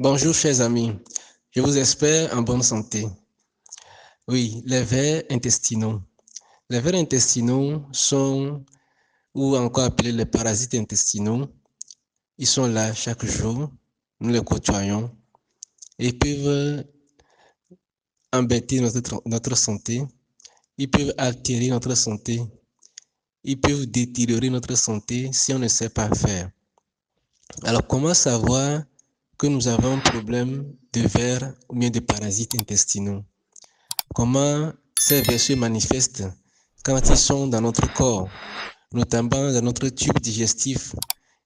Bonjour chers amis, je vous espère en bonne santé. Oui, les vers intestinaux. Les vers intestinaux sont, ou encore appelés les parasites intestinaux, ils sont là chaque jour, nous les côtoyons et peuvent embêter notre santé, ils peuvent altérer notre santé, ils peuvent détériorer notre santé si on ne sait pas faire. Alors comment savoir que nous avons un problème de vers ou bien de parasites intestinaux? Comment ces vers se manifestent quand ils sont dans notre corps, notamment dans notre tube digestif,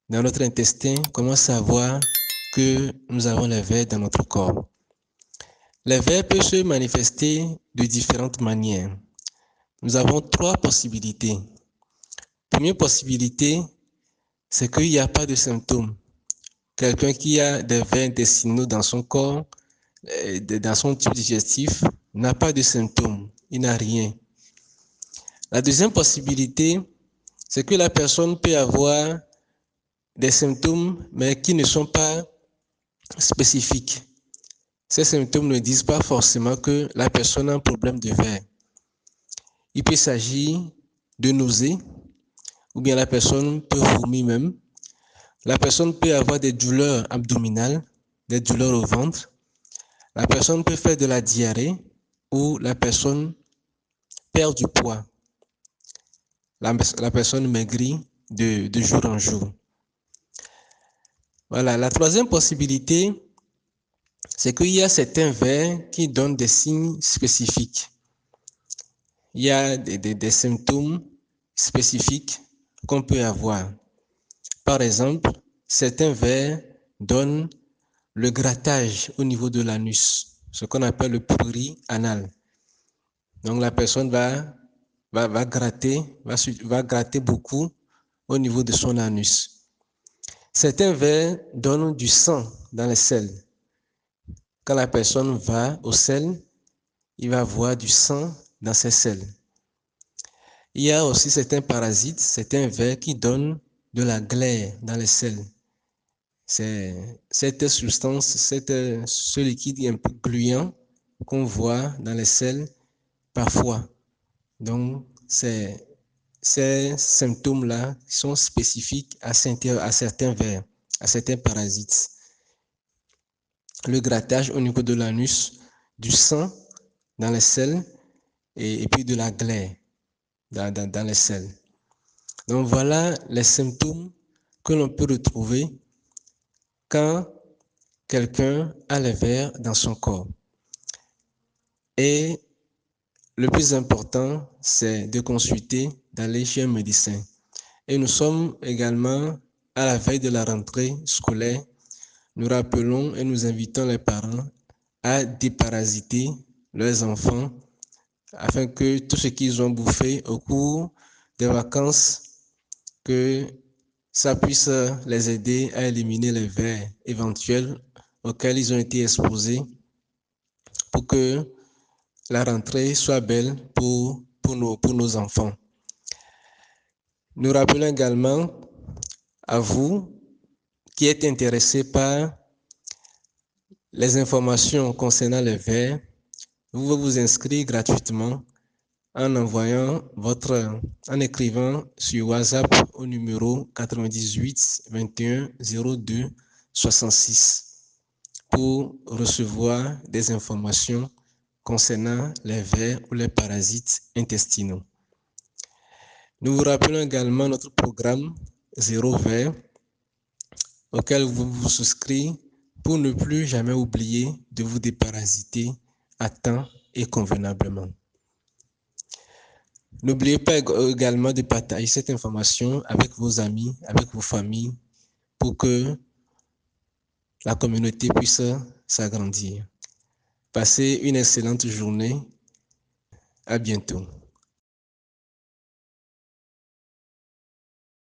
dans notre intestin? Comment savoir que nous avons les vers dans notre corps? Les vers peuvent se manifester de différentes manières. Nous avons trois possibilités. Première possibilité, c'est qu'il n'y a pas de symptômes. Quelqu'un qui a des vers intestinaux dans son corps, dans son tube digestif, n'a pas de symptômes, il n'a rien. La deuxième possibilité, c'est que la personne peut avoir des symptômes, mais qui ne sont pas spécifiques. Ces symptômes ne disent pas forcément que la personne a un problème de vers. Il peut s'agir de nausées, ou bien la personne peut vomir même. La personne peut avoir des douleurs abdominales, des douleurs au ventre. La personne peut faire de la diarrhée, ou la personne perd du poids. La personne maigrit de jour en jour. Voilà, la troisième possibilité, c'est qu'il y a certains vers qui donnent des signes spécifiques. Il y a des symptômes spécifiques qu'on peut avoir. Par exemple, certains vers donnent le grattage au niveau de l'anus, ce qu'on appelle le prurit anal. Donc la personne va gratter beaucoup au niveau de son anus. Certains vers donnent du sang dans les selles. Quand la personne va aux selles, il va avoir du sang dans ses selles. Il y a aussi certains parasites, certains vers qui donnent de la glaire dans les selles. C'est cette substance, ce liquide un peu gluant qu'on voit dans les selles parfois. Donc, ces symptômes-là sont spécifiques à certains vers, à certains parasites. Le grattage au niveau de l'anus, du sang dans les selles et puis de la glaire dans les selles. Donc voilà les symptômes que l'on peut retrouver quand quelqu'un a les vers dans son corps. Et le plus important, c'est de consulter, d'aller chez un médecin. Et nous sommes également à la veille de la rentrée scolaire. Nous rappelons et nous invitons les parents à déparasiter leurs enfants afin que tout ce qu'ils ont bouffé au cours des vacances, que ça puisse les aider à éliminer les vers éventuels auxquels ils ont été exposés pour que la rentrée soit belle pour nos enfants. Nous rappelons également à vous qui êtes intéressés par les informations concernant les vers, vous pouvez vous inscrire gratuitement en écrivant sur WhatsApp au numéro 98 21 02 66 pour recevoir des informations concernant les vers ou les parasites intestinaux. Nous vous rappelons également notre programme Zéro Vers auquel vous vous souscrivez pour ne plus jamais oublier de vous déparasiter à temps et convenablement. N'oubliez pas également de partager cette information avec vos amis, avec vos familles, pour que la communauté puisse s'agrandir. Passez une excellente journée. À bientôt.